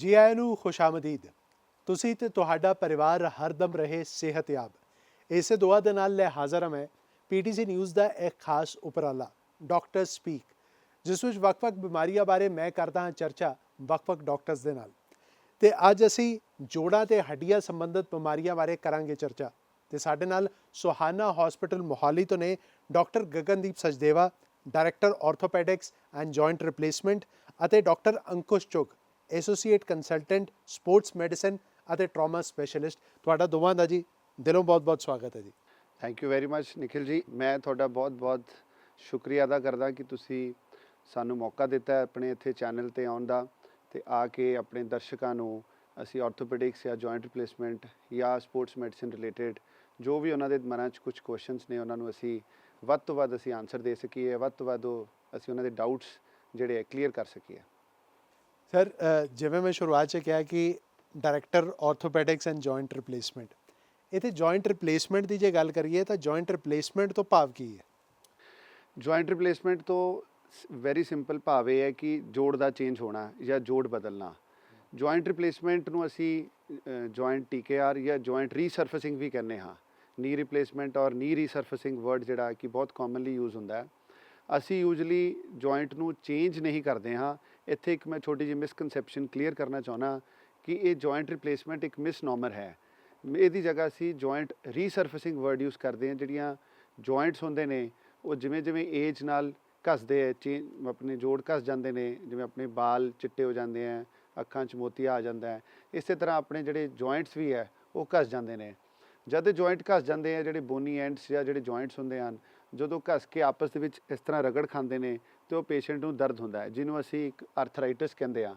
ਜੀ ਆਇਆਂ ਨੂੰ ਖੁਸ਼ਾਮਦੀਦ। ਤੁਸੀਂ ਤੇ ਤੁਹਾਡਾ ਪਰਿਵਾਰ ਹਰਦਮ ਰਹੇ ਸਿਹਤਯਾਬ। ਇਸੇ ਦੁਆ ਦੇ ਨਾਲ ਲੈ ਹਾਜ਼ਰ ਹਾਂ ਮੈਂ ਪੀਟੀਸੀ ਨਿਊਜ਼ ਦਾ ਇੱਕ ਖਾਸ ਉਪਰਾਲਾ ਡਾਕਟਰ ਸਪੀਕ, ਜਿਸ ਵਿੱਚ ਵੱਖ-ਵੱਖ ਬਿਮਾਰੀਆਂ ਬਾਰੇ ਮੈਂ ਕਰਦਾ ਹਾਂ ਚਰਚਾ ਵੱਖ-ਵੱਖ ਡਾਕਟਰਸ ਦੇ ਨਾਲ। ਤੇ ਅੱਜ ਅਸੀਂ ਜੋੜਾਂ ਤੇ ਹੱਡੀਆਂ ਸੰਬੰਧਿਤ ਬਿਮਾਰੀਆਂ ਬਾਰੇ ਕਰਾਂਗੇ ਚਰਚਾ। ਤੇ ਸਾਡੇ ਨਾਲ ਸੁਹਾਨਾ ਹਸਪੀਟਲ ਮੋਹਾਲੀ ਤੋਂ ਨੇ doctor Gagandeep Sachdeva, director orthopaedics and joint replacement, ਅਤੇ doctor Ankush Chugh, associate consultant sports medicine ਅਤੇ ਟਰਾਮਾ ਸਪੈਸ਼ਲਿਸਟ। ਤੁਹਾਡਾ ਦੋਵਾਂ ਦਾ ਜੀ ਦਿਲੋਂ ਬਹੁਤ-ਬਹੁਤ ਸਵਾਗਤ ਹੈ ਜੀ। Thank you very much Nikhil ji. ਮੈਂ ਤੁਹਾਡਾ ਬਹੁਤ-ਬਹੁਤ ਸ਼ੁਕਰੀਆ ਅਦਾ ਕਰਦਾ ਕਿ ਤੁਸੀਂ ਸਾਨੂੰ ਮੌਕਾ ਦਿੱਤਾ ਹੈ ਆਪਣੇ ਇੱਥੇ ਚੈਨਲ ਤੇ ਆਉਣ ਦਾ, ਤੇ ਆ ਕੇ ਆਪਣੇ ਦਰਸ਼ਕਾਂ ਨੂੰ ਅਸੀਂ ਆਰਥੋਪੈਡਿਕਸ ਜਾਂ ਜੁਆਇੰਟ ਰਿਪਲੇਸਮੈਂਟ ਜਾਂ ਸਪੋਰਟਸ ਮੈਡੀਸਨ ਰਿਲੇਟਡ ਜੋ ਵੀ ਉਹਨਾਂ ਦੇ ਮਨਾਂ 'ਚ ਕੁਝ ਕੁਐਸਚਨਸ ਨੇ ਉਹਨਾਂ ਨੂੰ ਅਸੀਂ ਵੱਧ ਤੋਂ ਵੱਧ ਅਸੀਂ ਆਨਸਰ ਦੇ ਸਕੀਏ, ਵੱਧ ਤੋਂ ਵੱਧ ਅਸੀਂ ਉਹਨਾਂ ਦੇ ਡਾਊਟਸ ਜਿਹੜੇ ਹੈ ਕਲੀਅਰ ਕਰ ਸਕੀਏ। ਸਰ, ਜਿਵੇਂ ਮੈਂ ਸ਼ੁਰੂਆਤ 'ਚ ਕਿਹਾ ਕਿ director orthopaedics and joint replacement, ਇੱਥੇ ਜੁਆਇੰਟ ਰਿਪਲੇਸਮੈਂਟ ਦੀ ਜੇ ਗੱਲ ਕਰੀਏ ਤਾਂ ਜੁਆਇੰਟ ਰਿਪਲੇਸਮੈਂਟ ਤੋਂ ਭਾਵ ਕੀ ਹੈ? ਜੁਆਇੰਟ ਰਿਪਲੇਸਮੈਂਟ ਤੋਂ ਵੈਰੀ ਸਿੰਪਲ ਭਾਵ ਇਹ ਹੈ ਕਿ ਜੋੜ ਦਾ ਚੇਂਜ ਹੋਣਾ ਜਾਂ ਜੋੜ ਬਦਲਣਾ। ਜੁਆਇੰਟ ਰਿਪਲੇਸਮੈਂਟ ਨੂੰ ਅਸੀਂ ਜੁਆਇੰਟ TKR ਜਾਂ ਜੁਆਇੰਟ ਰੀਸਰਫੇਸਿੰਗ ਵੀ ਕਹਿੰਦੇ ਹਾਂ। ਨੀ ਰਿਪਲੇਸਮੈਂਟ ਔਰ ਨੀ ਰੀਸਰਫੇਸਿੰਗ ਵਰਡ ਜਿਹੜਾ ਕਿ ਬਹੁਤ ਕਾਮਨਲੀ ਯੂਜ਼ ਹੁੰਦਾ ਹੈ। ਅਸੀਂ ਯੂਜਲੀ ਜੁਆਇੰਟ ਨੂੰ ਚੇਂਜ ਨਹੀਂ ਕਰਦੇ ਹਾਂ। ਇੱਥੇ ਇੱਕ ਮੈਂ ਛੋਟੀ ਜਿਹੀ ਮਿਸਕਨਸੈਪਸ਼ਨ ਕਲੀਅਰ ਕਰਨਾ ਚਾਹੁੰਦਾ ਕਿ ਇਹ ਜੁਆਇੰਟ ਰਿਪਲੇਸਮੈਂਟ ਇੱਕ ਮਿਸਨੋਮਰ ਹੈ। ਇਹਦੀ ਜਗ੍ਹਾ ਅਸੀਂ ਜੁਆਇੰਟ ਰੀਸਰਫੇਸਿੰਗ ਵਰਡ ਯੂਜ਼ ਕਰਦੇ ਹਾਂ। ਜਿਹੜੀਆਂ ਜੁਆਇੰਟਸ ਹੁੰਦੇ ਨੇ ਉਹ ਜਿਵੇਂ ਜਿਵੇਂ ਏਜ ਨਾਲ ਘਸਦੇ ਹੈ, ਆਪਣੇ ਜੋੜ ਘਸ ਜਾਂਦੇ ਨੇ, ਜਿਵੇਂ ਆਪਣੇ ਬਾਲ ਚਿੱਟੇ ਹੋ ਜਾਂਦੇ ਹੈ, ਅੱਖਾਂ 'ਚ ਮੋਤੀਆ ਆ ਜਾਂਦਾ ਹੈ, ਇਸੇ ਤਰ੍ਹਾਂ ਆਪਣੇ ਜਿਹੜੇ ਜੁਆਇੰਟਸ ਵੀ ਹੈ ਉਹ ਘਸ ਜਾਂਦੇ ਨੇ। ਜਦ ਜੁਆਇੰਟ ਘਸ ਜਾਂਦੇ ਆ, ਜਿਹੜੇ ਬੋਨੀ ਐਂਡਸ ਜਾਂ ਜਿਹੜੇ ਜੁਆਇੰਟਸ ਹੁੰਦੇ ਹਨ, ਜਦੋਂ ਘਸ ਕੇ ਆਪਸ ਦੇ ਵਿੱਚ ਇਸ ਤਰ੍ਹਾਂ ਰਗੜ ਖਾਂਦੇ ਨੇ ਅਤੇ ਉਹ ਪੇਸ਼ੈਂਟ ਨੂੰ ਦਰਦ ਹੁੰਦਾ ਹੈ, ਜਿਹਨੂੰ ਅਸੀਂ ਇੱਕ ਆਰਥਰਾਈਟਸ ਕਹਿੰਦੇ ਹਾਂ।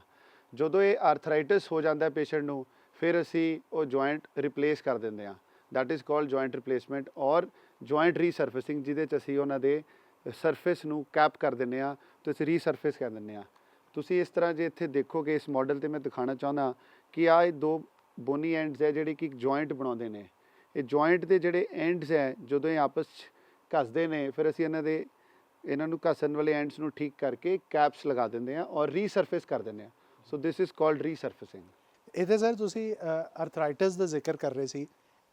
ਜਦੋਂ ਇਹ ਆਰਥਰਾਈਟਸ ਹੋ ਜਾਂਦਾ ਪੇਸ਼ੈਂਟ ਨੂੰ, ਫਿਰ ਅਸੀਂ ਉਹ ਜੁਆਇੰਟ ਰਿਪਲੇਸ ਕਰ ਦਿੰਦੇ ਹਾਂ। That is called joint replacement ਔਰ ਜੁਆਇੰਟ ਰੀਸਰਫੇਸਿੰਗ, ਜਿਹਦੇ 'ਚ ਅਸੀਂ ਉਹਨਾਂ ਦੇ ਸਰਫੇਸ ਨੂੰ ਕੈਪ ਕਰ ਦਿੰਦੇ ਹਾਂ ਅਤੇ ਅਸੀਂ ਰੀਸਰਫੇਸ ਕਰ ਦਿੰਦੇ ਹਾਂ। ਤੁਸੀਂ ਇਸ ਤਰ੍ਹਾਂ ਜੇ ਇੱਥੇ ਦੇਖੋਗੇ, ਇਸ ਮਾਡਲ 'ਤੇ ਮੈਂ ਦਿਖਾਉਣਾ ਚਾਹੁੰਦਾ ਕਿ ਆਹ ਇਹ ਦੋ ਬੋਨੀ ਐਂਡਸ ਹੈ ਜਿਹੜੇ ਕਿ ਇੱਕ ਜੁਆਇੰਟ ਬਣਾਉਂਦੇ ਨੇ। ਇਹ ਜੁਆਇੰਟ ਦੇ ਜਿਹੜੇ ਐਂਡਸ ਹੈ, ਜਦੋਂ ਇਹ ਆਪਸ 'ਚ ਘਸਦੇ ਨੇ, ਫਿਰ ਅਸੀਂ ਇਹਨਾਂ ਨੂੰ ਘਸਣ ਵਾਲੇ ਐਂਡਸ ਨੂੰ ਠੀਕ ਕਰਕੇ ਕੈਪਸ ਲਗਾ ਦਿੰਦੇ ਹਾਂ ਔਰ ਰੀਸਰਫੇਸ ਕਰ ਦਿੰਦੇ ਹਾਂ। ਸੋ ਦਿਸ ਇਜ਼ ਕਾਲਡ ਰੀਸਰਫੇਸਿੰਗ। ਇਹਦੇ ਸਰ ਤੁਸੀਂ ਆਰਥਰਾਈਟਸ ਦਾ ਜ਼ਿਕਰ ਕਰ ਰਹੇ ਸੀ,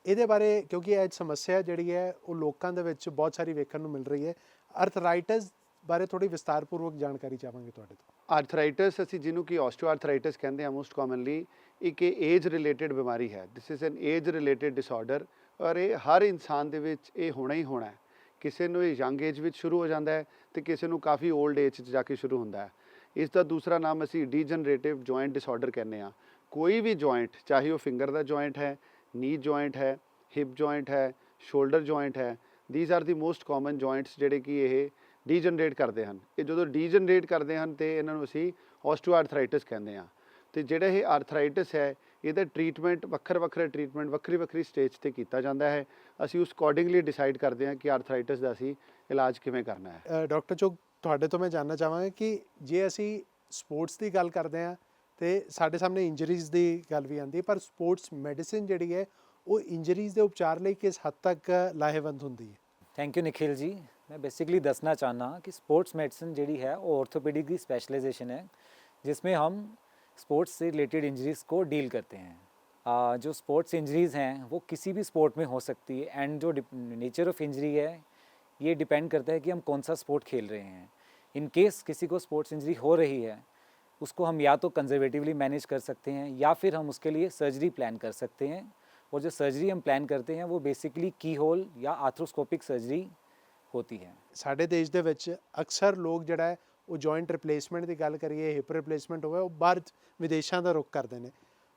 ਇਹਦੇ ਬਾਰੇ ਕਿਉਂਕਿ ਇਹ ਸਮੱਸਿਆ ਜਿਹੜੀ ਹੈ ਉਹ ਲੋਕਾਂ ਦੇ ਵਿੱਚ ਬਹੁਤ ਸਾਰੀ ਵੇਖਣ ਨੂੰ ਮਿਲ ਰਹੀ ਹੈ। ਆਰਥਰਾਈਟਸ ਬਾਰੇ ਥੋੜ੍ਹੀ ਵਿਸਤਾਰਪੂਰਵਕ ਜਾਣਕਾਰੀ ਚਾਹਾਂਗੇ ਤੁਹਾਡੇ ਤੋਂ। ਆਰਥਰਾਈਟਸ ਅਸੀਂ ਜਿਹਨੂੰ ਕਿ ਆਸਟੀਓਆਰਥਰਾਈਟਸ ਕਹਿੰਦੇ ਹਾਂ ਮੋਸਟ ਕਾਮਨਲੀ, ਇੱਕ ਏਜ ਰਿਲੇਟਡ ਬਿਮਾਰੀ ਹੈ। This is an age related disorder ਔਰ ਇਹ ਹਰ ਇਨਸਾਨ ਦੇ ਵਿੱਚ ਇਹ ਹੋਣਾ ਹੀ ਹੋਣਾ ਹੈ। ਕਿਸੇ ਨੂੰ ਇਹ ਯੰਗ ਏਜ ਵਿੱਚ ਸ਼ੁਰੂ ਹੋ ਜਾਂਦਾ ਹੈ ਅਤੇ ਕਿਸੇ ਨੂੰ ਕਾਫੀ ਓਲਡ ਏਜ 'ਚ ਜਾ ਕੇ ਸ਼ੁਰੂ ਹੁੰਦਾ ਹੈ। ਇਸ ਦਾ ਦੂਸਰਾ ਨਾਮ ਅਸੀਂ ਡੀਜਨਰੇਟਿਵ ਜੁਆਇੰਟ ਡਿਸਆਰਡਰ ਕਹਿੰਦੇ ਹਾਂ। ਕੋਈ ਵੀ ਜੁਆਇੰਟ, ਚਾਹੇ ਉਹ ਫਿੰਗਰ ਦਾ ਜੁਆਇੰਟ ਹੈ, ਨੀ ਜੁਆਇੰਟ ਹੈ, ਹਿਪ ਜੁਆਇੰਟ ਹੈ, ਸ਼ੋਲਡਰ ਜੁਆਇੰਟ ਹੈ, these R the most common joints ਜਿਹੜੇ ਕਿ ਇਹ ਡੀਜਨਰੇਟ ਕਰਦੇ ਹਨ। ਇਹ ਜਦੋਂ ਡੀਜਨਰੇਟ ਕਰਦੇ ਹਨ ਅਤੇ ਇਹਨਾਂ ਨੂੰ ਅਸੀਂ ਆਸਟੀਓਆਰਥਰਾਈਟਸ ਕਹਿੰਦੇ ਹਾਂ। ਅਤੇ ਜਿਹੜਾ ਇਹ ਆਰਥਰਾਈਟਸ ਹੈ, ਇਹਦਾ ਟਰੀਟਮੈਂਟ ਵੱਖਰੇ ਟਰੀਟਮੈਂਟ ਵੱਖਰੀ ਸਟੇਜ 'ਤੇ ਕੀਤਾ ਜਾਂਦਾ ਹੈ। ਅਸੀਂ ਉਸ ਅਕੋਰਡਿੰਗਲੀ ਡਿਸਾਈਡ ਕਰਦੇ ਹਾਂ ਕਿ ਆਰਥਰਾਈਟਸ ਦਾ ਅਸੀਂ ਇਲਾਜ ਕਿਵੇਂ ਕਰਨਾ ਹੈ। ਡਾਕਟਰ ਚੁਗ, ਤੁਹਾਡੇ ਤੋਂ ਮੈਂ ਜਾਣਨਾ ਚਾਹਾਂਗਾ ਕਿ ਜੇ ਅਸੀਂ ਸਪੋਰਟਸ ਦੀ ਗੱਲ ਕਰਦੇ ਹਾਂ ਅਤੇ ਸਾਡੇ ਸਾਹਮਣੇ ਇੰਜਰੀਜ਼ ਦੀ ਗੱਲ ਵੀ ਆਉਂਦੀ ਹੈ, ਪਰ ਸਪੋਰਟਸ ਮੈਡੀਸਿਨ ਜਿਹੜੀ ਹੈ ਉਹ ਇੰਜਰੀਜ਼ ਦੇ ਉਪਚਾਰ ਲਈ ਕਿਸ ਹੱਦ ਤੱਕ ਲਾਹੇਵੰਦ ਹੁੰਦੀ ਹੈ? Thank you Nikhil ji. मैं बेसिकली दसना चाहना कि स्पोर्ट्स मेडिसिन जी है वो ऑर्थोपेडिक की स्पेशलाइजेशन है, जिसमें हम स्पोर्ट्स से रिलेटेड इंजरीज़ को डील करते हैं। जो स्पोर्ट्स इंजरीज़ हैं वो किसी भी स्पोर्ट में हो सकती है, एंड जो नेचर ऑफ इंजरी है ये डिपेंड करता है कि हम कौन सा स्पोर्ट खेल रहे हैं। इन केस किसी को स्पोर्ट्स इंजरी हो रही है, उसको हम या तो कंजर्वेटिवली मैनेज कर सकते हैं या फिर हम उसके लिए सर्जरी प्लान कर सकते हैं। और जो सर्जरी हम प्लान करते हैं वो बेसिकली की होल या आर्थ्रोस्कोपिक सर्जरी होती है। ਸਾਡੇ ਦੇਸ਼ ਦੇ ਵਿੱਚ ਅਕਸਰ ਲੋਕ ਜਿਹੜਾ ਹੈ ਉਹ ਜੁਆਇੰਟ ਰਿਪਲੇਸਮੈਂਟ ਦੀ ਗੱਲ ਕਰੀਏ, ਹਿਪ ਰਿਪਲੇਸਮੈਂਟ ਹੋਵੇ, ਉਹ ਬਾਹਰ ਵਿਦੇਸ਼ਾਂ ਦਾ ਰੁਖ ਕਰਦੇ ਨੇ।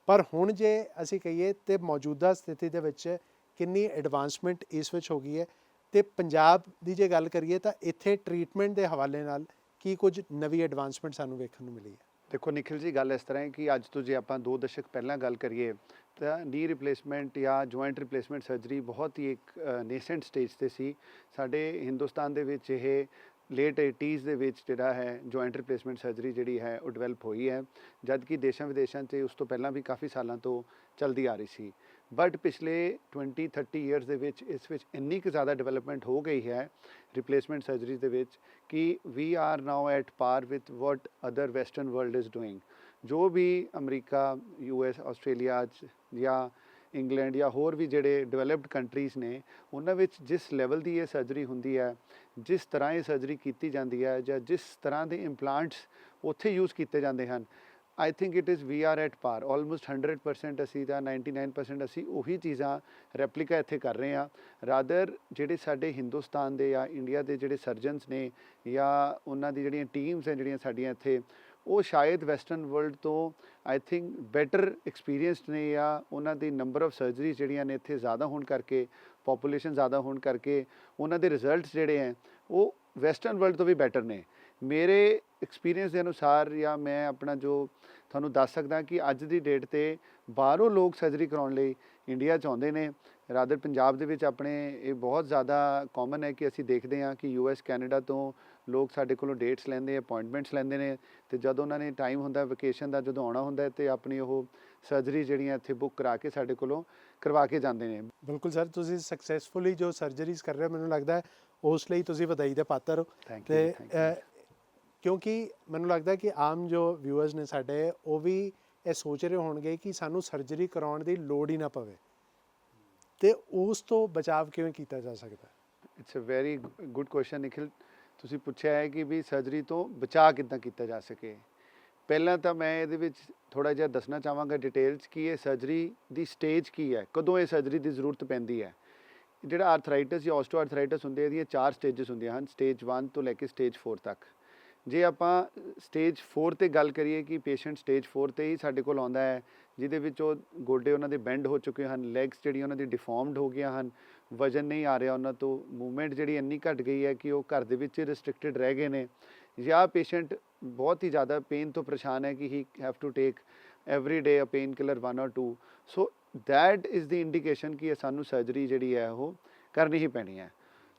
ਪਰ ਹੁਣ ਜੇ ਅਸੀਂ ਕਹੀਏ ਤਾਂ ਮੌਜੂਦਾ ਸਥਿਤੀ ਦੇ ਵਿੱਚ ਕਿੰਨੀ ਐਡਵਾਂਸਮੈਂਟ ਇਸ ਵਿੱਚ ਹੋ ਗਈ ਹੈ, ਅਤੇ ਪੰਜਾਬ ਦੀ ਜੇ ਗੱਲ ਕਰੀਏ ਤਾਂ ਇੱਥੇ ਟਰੀਟਮੈਂਟ ਦੇ ਹਵਾਲੇ ਨਾਲ ਕੀ ਕੁਝ ਨਵੀਂ ਐਡਵਾਂਸਮੈਂਟ ਸਾਨੂੰ ਵੇਖਣ ਨੂੰ ਮਿਲੀ ਹੈ? ਦੇਖੋ ਨਿਖਿਲ ਜੀ, ਗੱਲ ਇਸ ਤਰ੍ਹਾਂ ਹੈ ਕਿ ਅੱਜ ਤੋਂ ਜੇ ਆਪਾਂ 2 ਦਸ਼ਕ ਪਹਿਲਾਂ ਗੱਲ ਕਰੀਏ ਤਾਂ ਨੀ ਰਿਪਲੇਸਮੈਂਟ ਜਾਂ ਜੁਆਇੰਟ ਰਿਪਲੇਸਮੈਂਟ ਸਰਜਰੀ ਬਹੁਤ ਹੀ ਇੱਕ ਨੇਸੈਂਟ ਸਟੇਜ 'ਤੇ ਸੀ। ਸਾਡੇ ਹਿੰਦੁਸਤਾਨ ਦੇ ਵਿੱਚ ਇਹ ਲੇਟ 80s ਦੇ ਵਿੱਚ ਜਿਹੜਾ ਹੈ ਜੁਆਇੰਟ ਰਿਪਲੇਸਮੈਂਟ ਸਰਜਰੀ ਜਿਹੜੀ ਹੈ ਉਹ ਡਿਵੈਲਪ ਹੋਈ ਹੈ, ਜਦ ਕਿ ਦੇਸ਼ਾਂ ਵਿਦੇਸ਼ਾਂ 'ਚ ਉਸ ਤੋਂ ਪਹਿਲਾਂ ਵੀ ਕਾਫੀ ਸਾਲਾਂ ਤੋਂ ਚੱਲਦੀ ਆ ਰਹੀ ਸੀ। ਬਟ ਪਿਛਲੇ 20-30 ਈਅਰਸ ਦੇ ਵਿੱਚ ਇਸ ਵਿੱਚ ਇੰਨੀ ਕੁ ਜ਼ਿਆਦਾ ਡਿਵੈਲਪਮੈਂਟ ਹੋ ਗਈ ਹੈ ਰਿਪਲੇਸਮੈਂਟ ਸਰਜਰੀ ਦੇ ਵਿੱਚ ਕਿ ਵੀ ਆਰ ਨਾਓ ਐਟ ਪਾਰ with what other western world is doing. ਜੋ ਵੀ ਅਮਰੀਕਾ, US, ਆਸਟ੍ਰੇਲੀਆ 'ਚ ਜਾਂ ਇੰਗਲੈਂਡ ਜਾਂ ਹੋਰ ਵੀ ਜਿਹੜੇ ਡਿਵੈਲਪਡ ਕੰਟਰੀਜ਼ ਨੇ, ਉਹਨਾਂ ਵਿੱਚ ਜਿਸ ਲੈਵਲ ਦੀ ਇਹ ਸਰਜਰੀ ਹੁੰਦੀ ਹੈ, ਜਿਸ ਤਰ੍ਹਾਂ ਇਹ ਸਰਜਰੀ ਕੀਤੀ ਜਾਂਦੀ ਹੈ, ਜਾਂ ਜਿਸ ਤਰ੍ਹਾਂ ਦੇ ਇੰਪਲਾਂਟਸ ਉੱਥੇ ਯੂਜ਼ ਕੀਤੇ ਜਾਂਦੇ ਹਨ, I think it is we are at par. Almost 100% ਅਸੀਂ ਜਾਂ 99% ਅਸੀਂ ਉਹੀ ਚੀਜ਼ਾਂ ਰੈਪਲੀਕਾ ਇੱਥੇ ਕਰ ਰਹੇ ਹਾਂ। ਰਾਦਰ ਜਿਹੜੇ ਸਾਡੇ ਹਿੰਦੁਸਤਾਨ ਦੇ ਜਾਂ ਇੰਡੀਆ ਦੇ ਜਿਹੜੇ ਸਰਜਨਸ ਨੇ, ਜਾਂ ਉਹਨਾਂ ਦੀ ਜਿਹੜੀਆਂ ਟੀਮਸ ਹੈ ਜਿਹੜੀਆਂ ਸਾਡੀਆਂ ਇੱਥੇ, ਉਹ ਸ਼ਾਇਦ ਵੈਸਟਰਨ ਵਰਲਡ ਤੋਂ ਆਈ ਥਿੰਕ ਬੈਟਰ ਐਕਸਪੀਰੀਅੰਸਡ ਨੇ, ਜਾਂ ਉਹਨਾਂ ਦੀ ਨੰਬਰ ਆਫ ਸਰਜਰੀਜ਼ ਜਿਹੜੀਆਂ ਨੇ ਇੱਥੇ ਜ਼ਿਆਦਾ ਹੋਣ ਕਰਕੇ, ਪੋਪੂਲੇਸ਼ਨ ਜ਼ਿਆਦਾ ਹੋਣ ਕਰਕੇ, ਉਹਨਾਂ ਦੇ ਰਿਜ਼ਲਟਸ ਜਿਹੜੇ ਹੈ ਉਹ ਵੈਸਟਰਨ ਵਰਲਡ ਤੋਂ ਵੀ ਬੈਟਰ ਨੇ। ਮੇਰੇ ਐਕਸਪੀਰੀਅੰਸ ਦੇ ਅਨੁਸਾਰ, ਜਾਂ ਮੈਂ ਆਪਣਾ ਜੋ ਤੁਹਾਨੂੰ ਦੱਸ ਸਕਦਾ ਕਿ ਅੱਜ ਦੀ ਡੇਟ 'ਤੇ ਬਾਹਰੋਂ ਲੋਕ ਸਰਜਰੀ ਕਰਾਉਣ ਲਈ ਇੰਡੀਆ 'ਚ ਆਉਂਦੇ ਨੇ। ਰਾਦਰ ਪੰਜਾਬ ਦੇ ਵਿੱਚ ਆਪਣੇ ਇਹ ਬਹੁਤ ਜ਼ਿਆਦਾ ਕਾਮਨ ਹੈ ਕਿ ਅਸੀਂ ਦੇਖਦੇ ਹਾਂ ਕਿ US, ਕੈਨੇਡਾ ਤੋਂ ਲੋਕ ਸਾਡੇ ਕੋਲੋਂ ਡੇਟਸ ਲੈਂਦੇ, ਅਪਾਇੰਟਮੈਂਟਸ ਲੈਂਦੇ ਨੇ, ਅਤੇ ਜਦੋਂ ਉਹਨਾਂ ਨੇ ਟਾਈਮ ਹੁੰਦਾ ਵਕੇਸ਼ਨ ਦਾ, ਜਦੋਂ ਆਉਣਾ ਹੁੰਦਾ ਤੇ ਆਪਣੀ ਉਹ ਸਰਜਰੀ ਜਿਹੜੀਆਂ ਇੱਥੇ ਬੁੱਕ ਕਰਾ ਕੇ ਸਾਡੇ ਕੋਲੋਂ ਕਰਵਾ ਕੇ ਜਾਂਦੇ ਨੇ। ਬਿਲਕੁਲ ਸਰ, ਤੁਸੀਂ ਸਕਸੈਸਫੁਲੀ ਜੋ ਸਰਜਰੀਜ਼ ਕਰ ਰਹੇ ਹੋ, ਮੈਨੂੰ ਲੱਗਦਾ ਹੈ ਉਸ ਲਈ ਤੁਸੀਂ ਵਧਾਈ ਦੇ ਪਾਤਰ ਹੋ। ਥੈਂਕ ਤੇ ਯੂ। ਕਿਉਂਕਿ ਮੈਨੂੰ ਲੱਗਦਾ ਕਿ ਆਮ ਜੋ ਵਿਊਅਰਸ ਨੇ ਸਾਡੇ, ਉਹ ਵੀ ਇਹ ਸੋਚ ਰਹੇ ਹੋਣਗੇ ਕਿ ਸਾਨੂੰ ਸਰਜਰੀ ਕਰਾਉਣ ਦੀ ਲੋੜ ਹੀ ਨਾ ਪਵੇ, ਤੇ ਉਸ ਤੋਂ ਬਚਾਅ ਕਿਵੇਂ ਕੀਤਾ ਜਾ ਸਕਦਾ? It's a very good question Nikhil. ਤੁਸੀਂ ਪੁੱਛਿਆ ਹੈ ਕਿ ਵੀ ਸਰਜਰੀ ਤੋਂ ਬਚਾਅ ਕਿੱਦਾਂ ਕੀਤਾ ਜਾ ਸਕੇ। ਪਹਿਲਾਂ ਤਾਂ ਮੈਂ ਇਹਦੇ ਵਿੱਚ ਥੋੜ੍ਹਾ ਜਿਹਾ ਦੱਸਣਾ ਚਾਹਾਂਗਾ ਡਿਟੇਲ 'ਚ ਕਿ ਇਹ ਸਰਜਰੀ ਦੀ ਸਟੇਜ ਕੀ ਹੈ, ਕਦੋਂ ਇਹ ਸਰਜਰੀ ਦੀ ਜ਼ਰੂਰਤ ਪੈਂਦੀ ਹੈ। ਜਿਹੜਾ ਆਰਥਰਾਈਟਸ ਜਾਂ ਆਸਟੋਆਰਥਰਾਈਟਸ ਹੁੰਦੇ, ਇਹਦੀਆਂ 4 ਸਟੇਜਸ ਹੁੰਦੀਆਂ ਹਨ, ਸਟੇਜ 1 ਤੋਂ ਲੈ ਕੇ ਸਟੇਜ 4 ਤੱਕ। ਜੇ ਆਪਾਂ ਸਟੇਜ 4 'ਤੇ ਗੱਲ ਕਰੀਏ ਕਿ ਪੇਸ਼ੈਂਟ ਸਟੇਜ 4 'ਤੇ ਹੀ ਸਾਡੇ ਕੋਲ ਆਉਂਦਾ ਹੈ, ਜਿਹਦੇ ਵਿੱਚ ਉਹ ਗੋਡੇ ਉਹਨਾਂ ਦੇ ਬੈਂਡ ਹੋ ਚੁੱਕੇ ਹਨ, ਲੈਗਸ ਜਿਹੜੀਆਂ ਉਹਨਾਂ ਦੀ ਡਿਫਾਰਮਡ ਹੋ ਗਈਆਂ ਹਨ, ਵਜਨ ਨਹੀਂ ਆ ਰਿਹਾ ਉਹਨਾਂ ਤੋਂ, ਮੂਵਮੈਂਟ ਜਿਹੜੀ ਇੰਨੀ ਘੱਟ ਗਈ ਹੈ ਕਿ ਉਹ ਘਰ ਦੇ ਵਿੱਚ ਰਿਸਟ੍ਰਿਕਟਡ ਰਹਿ ਗਏ ਨੇ, ਜਾਂ ਪੇਸ਼ੈਂਟ ਬਹੁਤ ਹੀ ਜ਼ਿਆਦਾ ਪੇਨ ਤੋਂ ਪਰੇਸ਼ਾਨ ਹੈ ਕਿ he have to take every day a painkiller 1 or 2। So that is the indication ਕਿ ਸਾਨੂੰ ਸਰਜਰੀ ਜਿਹੜੀ ਹੈ ਉਹ ਕਰਨੀ ਹੀ ਪੈਣੀ ਹੈ।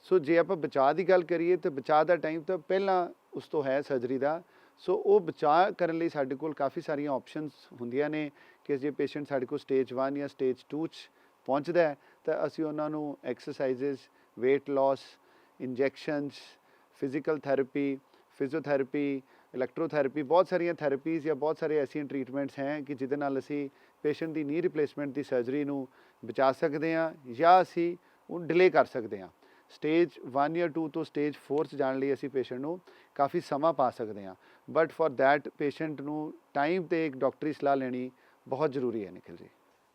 ਸੋ ਜੇ ਆਪਾਂ ਬਚਾਅ ਦੀ ਗੱਲ ਕਰੀਏ ਤਾਂ ਬਚਾਅ ਦਾ ਟਾਈਮ ਤਾਂ ਪਹਿਲਾਂ ਉਸ ਤੋਂ ਹੈ ਸਰਜਰੀ ਦਾ। ਸੋ ਉਹ ਬਚਾਅ ਕਰਨ ਲਈ ਸਾਡੇ ਕੋਲ ਕਾਫੀ ਸਾਰੀਆਂ ਆਪਸ਼ਨਸ ਹੁੰਦੀਆਂ ਨੇ ਕਿ ਜੇ ਪੇਸ਼ੈਂਟ ਸਾਡੇ ਕੋਲ ਸਟੇਜ 1 ਜਾਂ ਸਟੇਜ 2 'ਚ ਪਹੁੰਚਦਾ ਹੈ ਤਾਂ ਅਸੀਂ ਉਹਨਾਂ ਨੂੰ exercises, weight loss, injections, physical therapy, physiotherapy, electrotherapy, ਬਹੁਤ ਸਾਰੀਆਂ ਥੈਰੇਪੀਜ਼ ਜਾਂ ਬਹੁਤ ਸਾਰੇ ਐਸੀਆਂ ਟਰੀਟਮੈਂਟਸ ਹੈ ਕਿ ਜਿਹਦੇ ਨਾਲ ਅਸੀਂ ਪੇਸ਼ੈਂਟ ਦੀ ਨੀ ਰਿਪਲੇਸਮੈਂਟ ਦੀ ਸਰਜਰੀ ਨੂੰ ਬਚਾ ਸਕਦੇ ਹਾਂ, ਜਾਂ ਅਸੀਂ ਉਹ ਡਿਲੇ ਕਰ ਸਕਦੇ ਹਾਂ। ਸਟੇਜ 1 ਜਾਂ 2 ਤੋਂ ਸਟੇਜ 4 'ਚ ਜਾਣ ਲਈ ਅਸੀਂ ਪੇਸ਼ੈਂਟ ਨੂੰ ਕਾਫੀ ਸਮਾਂ ਪਾ ਸਕਦੇ ਹਾਂ, ਬਟ ਫॉर ਦੈਟ ਪੇਸ਼ੈਂਟ ਨੂੰ ਟਾਈਮ 'ਤੇ ਇੱਕ ਡਾਕਟਰੀ ਸਲਾਹ ਲੈਣੀ ਬਹੁਤ ਜ਼ਰੂਰੀ ਹੈ ਨਿਖਿਲ ਜੀ।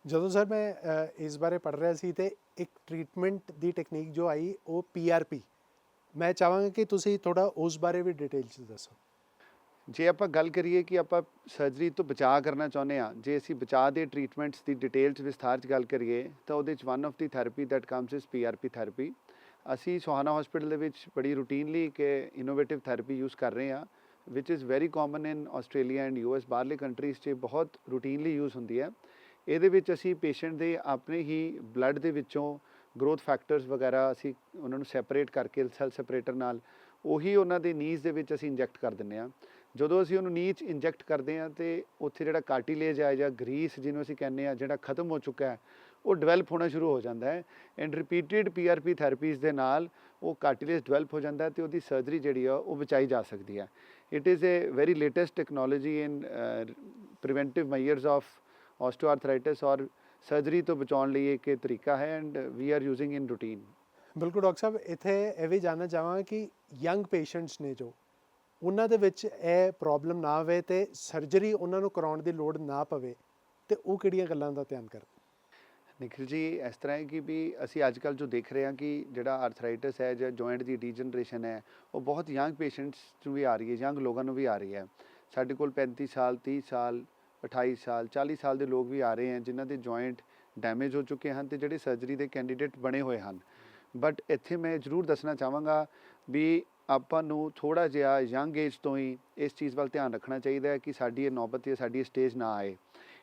ਜਦੋਂ ਸਰ ਮੈਂ ਇਸ ਬਾਰੇ ਪੜ੍ਹ ਰਿਹਾ ਸੀ ਤੇ ਇੱਕ ਟ੍ਰੀਟਮੈਂਟ ਦੀ ਟੈਕਨੀਕ ਜੋ ਆਈ ਉਹ PRP, ਮੈਂ ਚਾਹਾਂਗਾ ਕਿ ਤੁਸੀਂ ਥੋੜ੍ਹਾ ਉਸ ਬਾਰੇ ਵੀ ਡਿਟੇਲ 'ਚ ਦੱਸੋ। ਜੇ ਆਪਾਂ ਗੱਲ ਕਰੀਏ ਕਿ ਆਪਾਂ ਸਰਜਰੀ ਤੋਂ ਬਚਾਅ ਕਰਨਾ ਚਾਹੁੰਦੇ ਹਾਂ, ਜੇ ਅਸੀਂ ਬਚਾਅ ਦੇ ਟਰੀਟਮੈਂਟਸ ਦੀ ਡਿਟੇਲ 'ਚ ਵਿਸਥਾਰ 'ਚ ਗੱਲ ਕਰੀਏ ਤਾਂ ਉਹਦੇ 'ਚ one of the therapy that comes is PRP therapy. ਅਸੀਂ ਸੋਹਾਣਾ ਹਸਪੀਟਲ ਦੇ ਵਿੱਚ ਬੜੀ ਰੂਟੀਨਲੀ ਇੱਕ ਇਨੋਵੇਟਿਵ ਥੈਰੇਪੀ ਯੂਜ਼ ਕਰ ਰਹੇ ਹਾਂ, which is very common in Australia and US, ਬਾਹਰਲੇ ਕੰਟਰੀਜ਼ 'ਚ ਬਹੁਤ ਰੂਟੀਨਲੀ ਯੂਜ਼ ਹੁੰਦੀ ਹੈ। ਇਹਦੇ ਵਿੱਚ ਅਸੀਂ ਪੇਸ਼ੈਂਟ ਦੇ ਆਪਣੇ ਹੀ ਬਲੱਡ ਦੇ ਵਿੱਚੋਂ ਗਰੋਥ ਫੈਕਟਰਸ ਵਗੈਰਾ ਅਸੀਂ ਉਹਨਾਂ ਨੂੰ ਸੈਪਰੇਟ ਕਰਕੇ ਸੈੱਲ ਸੈਪਰੇਟਰ ਨਾਲ ਉਹੀ ਉਹਨਾਂ ਦੇ ਨੀਜ਼ ਦੇ ਵਿੱਚ ਅਸੀਂ ਇੰਜੈਕਟ ਕਰ ਦਿੰਦੇ ਹਾਂ। ਜਦੋਂ ਅਸੀਂ ਉਹਨੂੰ ਨੀਜ਼ ਇੰਜੈਕਟ ਕਰਦੇ ਹਾਂ ਤੇ ਉੱਥੇ ਜਿਹੜਾ ਕਾਰਟਿਲੇਜ ਹੈ ਜਾਂ ਗਰੀਸ ਜਿਹਨੂੰ ਅਸੀਂ ਕਹਿੰਦੇ ਹਾਂ, ਜਿਹੜਾ ਖਤਮ ਹੋ ਚੁੱਕਾ ਹੈ, ਉਹ ਡਿਵੈਲਪ ਹੋਣਾ ਸ਼ੁਰੂ ਹੋ ਜਾਂਦਾ ਹੈ। ਐਂਡ ਰਿਪੀਟਿਡ PRP ਥੈਰੇਪੀਜ਼ ਦੇ ਨਾਲ ਉਹ ਕਾਰਟਿਲੇਜ ਡਿਵੈਲਪ ਹੋ ਜਾਂਦਾ ਤੇ ਉਹਦੀ ਸਰਜਰੀ ਜਿਹੜੀ ਆ ਉਹ ਬਚਾਈ ਜਾ ਸਕਦੀ ਹੈ। It is a very latest technology in preventive measures of osteoarthritis, ਔਰ ਸਰਜਰੀ ਤੋਂ ਬਚਾਉਣ ਲਈ ਇੱਕ ਤਰੀਕਾ ਹੈ and we are using in routine. ਬਿਲਕੁਲ ਡਾਕਟਰ ਸਾਹਿਬ, ਇੱਥੇ ਇਹ ਵੀ ਜਾਣਨਾ ਚਾਹਾਂਗਾ ਕਿ ਯੰਗ ਪੇਸ਼ੈਂਟਸ ਨੇ ਜੋ, ਉਹਨਾਂ ਦੇ ਵਿੱਚ ਇਹ ਪ੍ਰੋਬਲਮ ਨਾ ਆਵੇ ਤੇ ਸਰਜਰੀ ਉਹਨਾਂ ਨੂੰ ਕਰਾਉਣ ਦੀ ਲੋੜ ਨਾ ਪਵੇ, ਤੇ ਉਹ ਕਿਹੜੀਆਂ ਗੱਲਾਂ ਦਾ ਧਿਆਨ ਕਰਨ? ਨਿਖਿਲ ਜੀ, ਇਸ ਤਰ੍ਹਾਂ ਹੈ ਕਿ ਵੀ ਅਸੀਂ ਅੱਜ ਕੱਲ੍ਹ ਜੋ ਦੇਖ ਰਹੇ ਹਾਂ ਕਿ ਜਿਹੜਾ ਆਰਥਰਾਈਟਿਸ ਹੈ ਜਾਂ ਜੁਆਇੰਟ ਦੀ ਡੀਜਨਰੇਸ਼ਨ ਹੈ, ਉਹ ਬਹੁਤ ਯੰਗ ਪੇਸ਼ੈਂਟਸ ਨੂੰ ਵੀ ਆ ਰਹੀ ਹੈ, ਯੰਗ ਲੋਕਾਂ ਨੂੰ ਵੀ ਆ ਰਹੀ ਹੈ। ਸਾਡੇ ਕੋਲ 35 ਸਾਲ, 30 ਸਾਲ, 28 ਸਾਲ, 40 ਸਾਲ ਦੇ ਲੋਕ ਵੀ ਆ ਰਹੇ ਹਨ ਜਿਨ੍ਹਾਂ ਦੇ ਜੁਆਇੰਟ ਡੈਮੇਜ ਹੋ ਚੁੱਕੇ ਹਨ ਤੇ ਜਿਹੜੇ ਸਰਜਰੀ ਦੇ ਕੈਂਡੀਡੇਟ ਬਣੇ ਹੋਏ ਹਨ। ਬਟ ਇੱਥੇ ਮੈਂ ਜ਼ਰੂਰ ਦੱਸਣਾ ਚਾਹਾਂਗਾ ਵੀ ਆਪਾਂ ਨੂੰ ਥੋੜ੍ਹਾ ਜਿਹਾ ਯੰਗ ਏਜ ਤੋਂ ਹੀ ਇਸ ਚੀਜ਼ ਵੱਲ ਧਿਆਨ ਰੱਖਣਾ ਚਾਹੀਦਾ ਹੈ ਕਿ ਸਾਡੀ ਇਹ ਨੌਬਤ ਜਾਂ ਸਾਡੀ ਸਟੇਜ ਨਾ ਆਏ।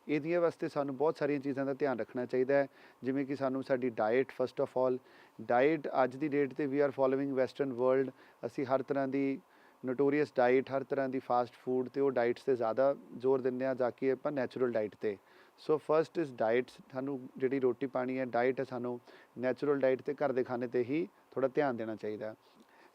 ਇਹਦੀਆਂ ਵਾਸਤੇ ਸਾਨੂੰ ਬਹੁਤ ਸਾਰੀਆਂ ਚੀਜ਼ਾਂ ਦਾ ਧਿਆਨ ਰੱਖਣਾ ਚਾਹੀਦਾ ਹੈ, ਜਿਵੇਂ ਕਿ ਸਾਨੂੰ ਸਾਡੀ diet, first of all diet ਅੱਜ ਦੀ ਡੇਟ 'ਤੇ we are following western world. ਅਸੀਂ ਹਰ ਤਰ੍ਹਾਂ ਦੀ ਨੋਟੋਰੀਅਸ ਡਾਇਟ, ਹਰ ਤਰ੍ਹਾਂ ਦੀ ਫਾਸਟ ਫੂਡ ਤੇ ਉਹ ਡਾਇਟਸ 'ਤੇ ਜ਼ਿਆਦਾ ਜ਼ੋਰ ਦਿੰਦੇ ਹਾਂ ਜਾ ਕੇ ਆਪਾਂ ਨੈਚੁਰਲ ਡਾਇਟ 'ਤੇ। ਸੋ ਫਸਟ ਇਜ਼ ਡਾਇਟ, ਸਾਨੂੰ ਜਿਹੜੀ ਰੋਟੀ ਪਾਣੀ ਹੈ ਡਾਇਟ ਹੈ, ਸਾਨੂੰ ਨੈਚੁਰਲ ਡਾਇਟ 'ਤੇ ਘਰ ਦੇ ਖਾਣੇ 'ਤੇ ਹੀ ਥੋੜ੍ਹਾ ਧਿਆਨ ਦੇਣਾ ਚਾਹੀਦਾ।